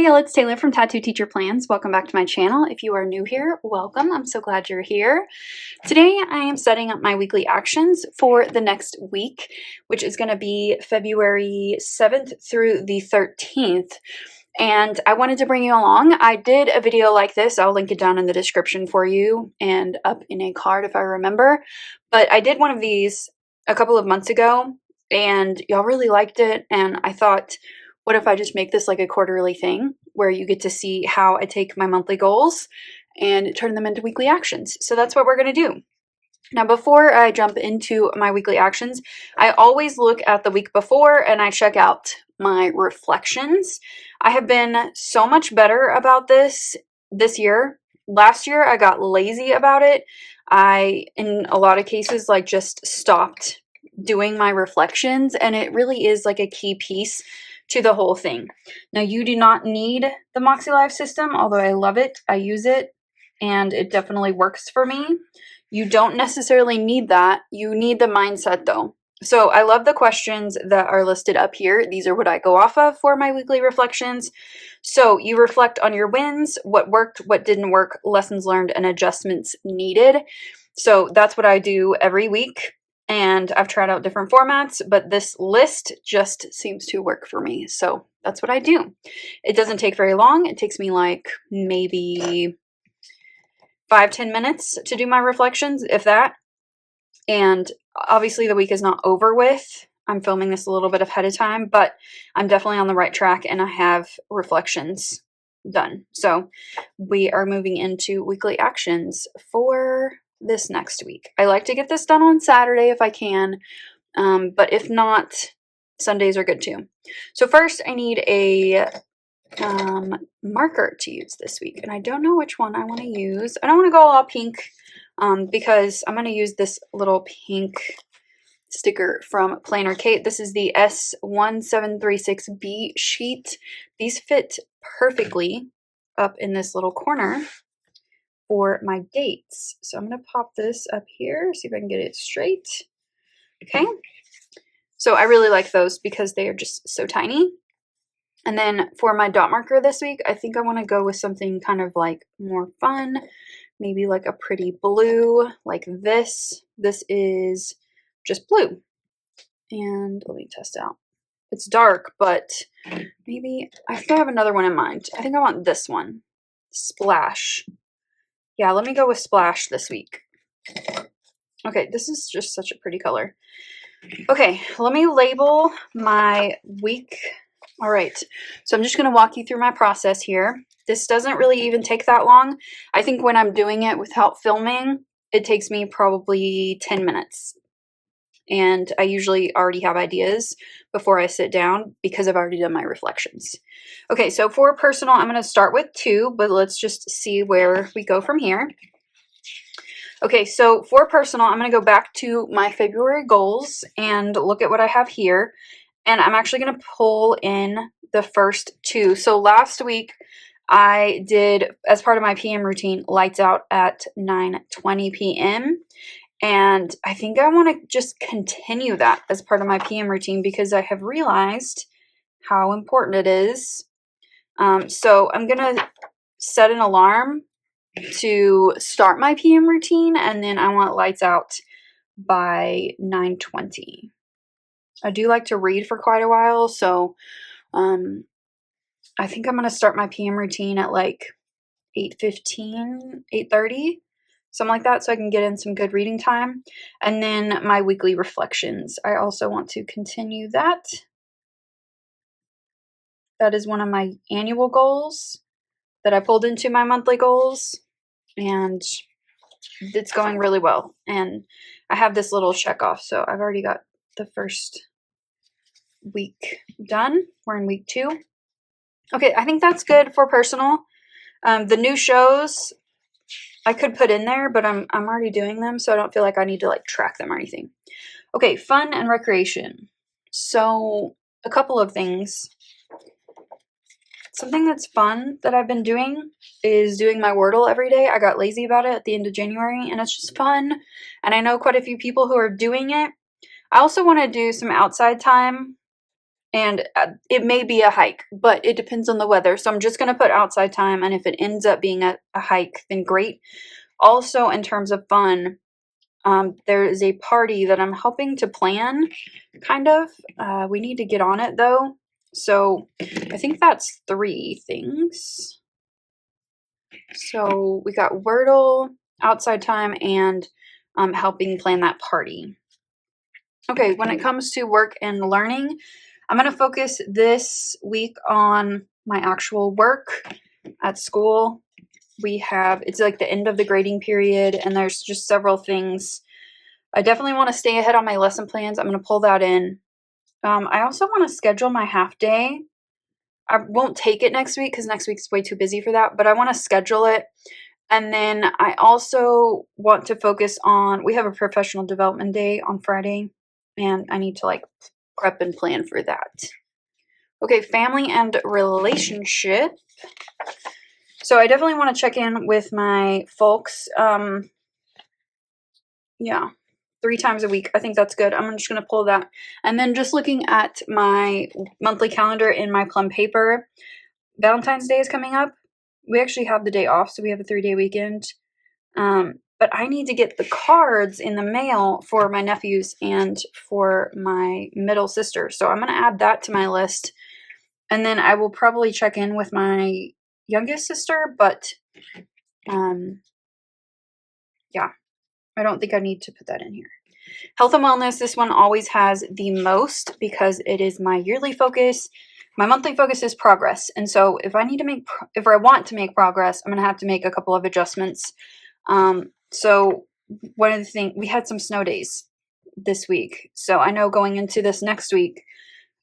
Hey y'all, it's Taylor from Tattoo Teacher Plans. Welcome back to my channel. If you are new here, welcome. I'm so glad you're here. Today I am setting up my weekly actions for the next week, which is going to be February 7th through the 13th. And I wanted to bring you along. I did a video like this. I'll link it down in the description for you and up in a card if I remember. But I did one of these a couple of months ago and y'all really liked it. And I thought, what if I just make this like a quarterly thing where you get to see how I take my monthly goals and turn them into weekly actions? So that's what we're going to do. Now, before I jump into my weekly actions, I always look at the week before and I check out my reflections. I have been so much better about this year. Last year, I got lazy about it. I, in a lot of cases, like just stopped doing my reflections, and it really is like a key piece to the whole thing. Now, you do not need the makselife system, although I love it. I use it, and it definitely works for me. You don't necessarily need that. You need the mindset, though. So I love the questions that are listed up here. These are what I go off of for my weekly reflections. So you reflect on your wins, what worked, what didn't work, lessons learned, and adjustments needed. So that's what I do every week. And I've tried out different formats, but this list just seems to work for me. So that's what I do. It doesn't take very long. It takes me like maybe 5-10 minutes to do my reflections, if that. And obviously the week is not over with. I'm filming this a little bit ahead of time, but I'm definitely on the right track and I have reflections done. So we are moving into weekly actions for this next week. I like to get this done on Saturday if I can, but if not, Sundays are good too. So first I need a marker to use this week, and I don't know which one I want to use. I don't want to go all pink because I'm going to use this little pink sticker from Planner Kate. This is the S1736B sheet. These fit perfectly up in this little corner for my dates. So I'm going to pop this up here, see if I can get it straight. Okay. So I really like those because they are just so tiny. And then for my dot marker this week, I think I want to go with something kind of like more fun, maybe like a pretty blue like this. This is just blue. And let me test out. It's dark, but maybe I think I have another one in mind. I think I want this one. Splash. Yeah, let me go with Splash this week. Okay, this is just such a pretty color. Okay, let me label my week. All right, so I'm just going to walk you through my process here. This doesn't really even take that long. I think when I'm doing it without filming, it takes me probably 10 minutes. And I usually already have ideas before I sit down because I've already done my reflections. Okay, so for personal, I'm going to start with 2, but let's just see where we go from here. Okay, so for personal, I'm going to go back to my February goals and look at what I have here. And I'm actually going to pull in the first 2. So last week, I did, as part of my PM routine, lights out at 9:20 p.m. And I think I want to just continue that as part of my PM routine because I have realized how important it is. So I'm going to set an alarm to start my PM routine, and then I want lights out by 9:20. I do like to read for quite a while, so I think I'm going to start my PM routine at like 8:15, 8:30. Something like that, so I can get in some good reading time. And then my weekly reflections. I also want to continue that. That is one of my annual goals that I pulled into my monthly goals. And it's going really well. And I have this little check off, so I've already got the first week done. We're in week 2. Okay, I think that's good for personal. The new shows I could put in there, but I'm already doing them, so I don't feel like I need to like track them or anything. Okay, fun and recreation. So a couple of things. Something that's fun that I've been doing is doing my Wordle every day. I got lazy about it at the end of January, and it's just fun. And I know quite a few people who are doing it. I also want to do some outside time And it may be a hike, but it depends on the weather. So I'm just going to put outside time. And if it ends up being a hike, then great. Also, in terms of fun, there is a party that I'm helping to plan, kind of. We need to get on it, though. So I think that's 3 things. So we got Wordle, outside time, and helping plan that party. Okay, when it comes to work and learning, I'm going to focus this week on my actual work at school. It's like the end of the grading period, and there's just several things. I definitely want to stay ahead on my lesson plans. I'm going to pull that in. I also want to schedule my half day. I won't take it next week because next week's way too busy for that, but I want to schedule it. And then I also want to focus on, we have a professional development day on Friday, and I need to like prep and plan for that. Okay, family and relationship. So I definitely want to check in with my folks. 3 times a week. I think that's good. I'm just going to pull that. And then just looking at my monthly calendar in my Plum paper, Valentine's Day is coming up. We actually have the day off, so we have a 3-day weekend. But I need to get the cards in the mail for my nephews and for my middle sister. So I'm going to add that to my list. And then I will probably check in with my youngest sister, but I don't think I need to put that in here. Health and wellness, this one always has the most because it is my yearly focus. My monthly focus is progress. And so if I want to make progress, I'm going to have to make a couple of adjustments. So one of the things, we had some snow days this week. So I know going into this next week,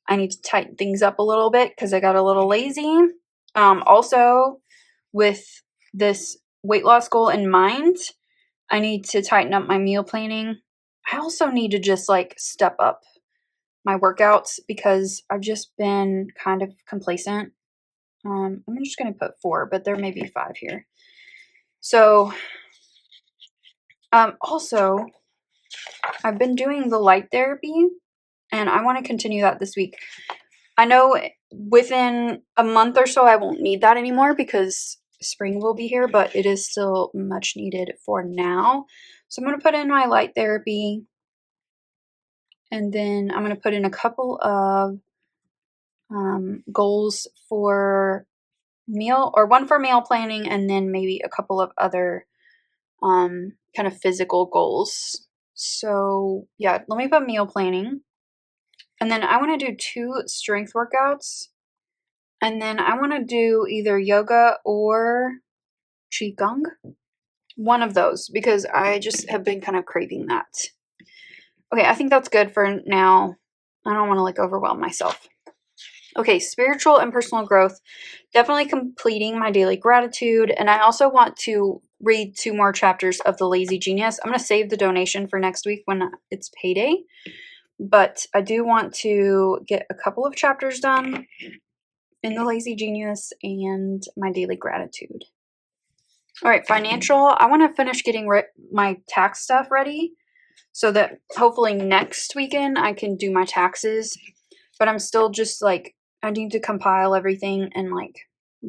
I need to tighten things up a little bit because I got a little lazy. Also, with this weight loss goal in mind, I need to tighten up my meal planning. I also need to just like step up my workouts because I've just been kind of complacent. I'm just going to put 4, but there may be 5 here. So, also, I've been doing the light therapy, and I want to continue that this week. I know within a month or so, I won't need that anymore because spring will be here, but it is still much needed for now. So I'm going to put in my light therapy, and then I'm going to put in a couple of goals for one for meal planning, and then maybe a couple of other kind of physical goals. So yeah, let me put meal planning. And then I want to do 2 strength workouts. And then I want to do either yoga or qigong. One of those, because I just have been kind of craving that. Okay, I think that's good for now. I don't want to like overwhelm myself. Okay, spiritual and personal growth. Definitely completing my daily gratitude. And I also want to read 2 more chapters of The Lazy Genius. I'm going to save the donation for next week when it's payday. But I do want to get a couple of chapters done in The Lazy Genius and my daily gratitude. All right, financial. I want to finish getting my tax stuff ready so that hopefully next weekend I can do my taxes. But I'm still just like, I need to compile everything and like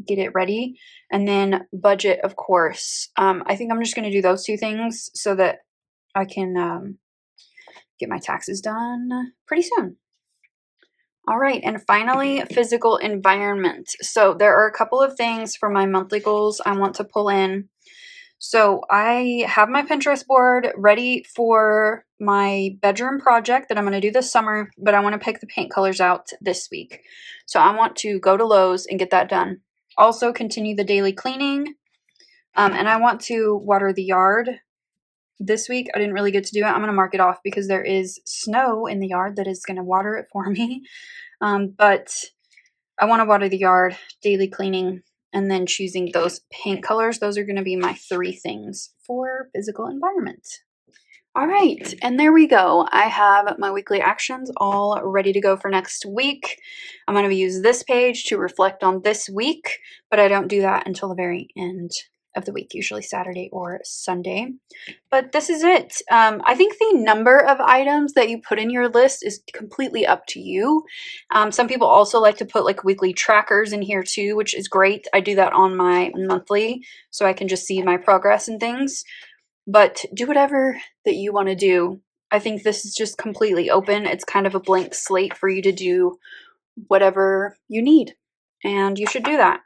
get it ready. And then budget, of course. I think I'm just going to do those 2 things so that I can get my taxes done pretty soon. All right, and finally, physical environment. So there are a couple of things for my monthly goals I want to pull in. So I have my Pinterest board ready for my bedroom project that I'm going to do this summer, but I want to pick the paint colors out this week. So I want to go to Lowe's and get that done. Also continue the daily cleaning, and I want to water the yard. This week, I didn't really get to do it. I'm going to mark it off because there is snow in the yard that is going to water it for me. But I want to water the yard, daily cleaning, and then choosing those paint colors. Those are going to be my 3 things for physical environment. All right, and there we go. I have my weekly actions all ready to go for next week. I'm going to use this page to reflect on this week, but I don't do that until the very end. of the week, usually Saturday or Sunday. But this is it. I think the number of items that you put in your list is completely up to you. Some people also like to put like weekly trackers in here too, which is great. I do that on my monthly so I can just see my progress and things. But do whatever that you want to do. I think this is just completely open. It's kind of a blank slate for you to do whatever you need, and you should do that.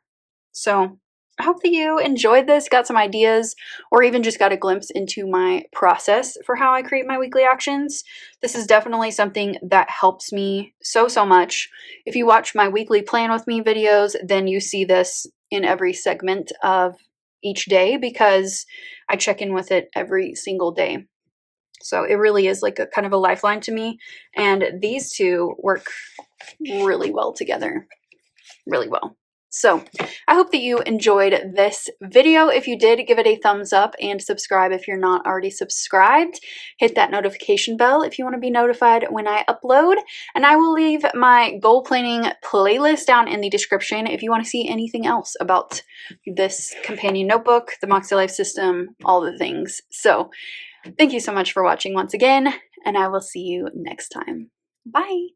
So I hope that you enjoyed this, got some ideas, or even just got a glimpse into my process for how I create my weekly actions. This is definitely something that helps me so much. If you watch my weekly plan with me videos, then you see this in every segment of each day because I check in with it every single day. So it really is like a kind of a lifeline to me. And these two work really well together, really well. So I hope that you enjoyed this video. If you did, give it a thumbs up and subscribe if you're not already subscribed. Hit that notification bell if you want to be notified when I upload. And I will leave my goal planning playlist down in the description if you want to see anything else about this companion notebook, the makselife system, all the things. So thank you so much for watching once again, and I will see you next time. Bye.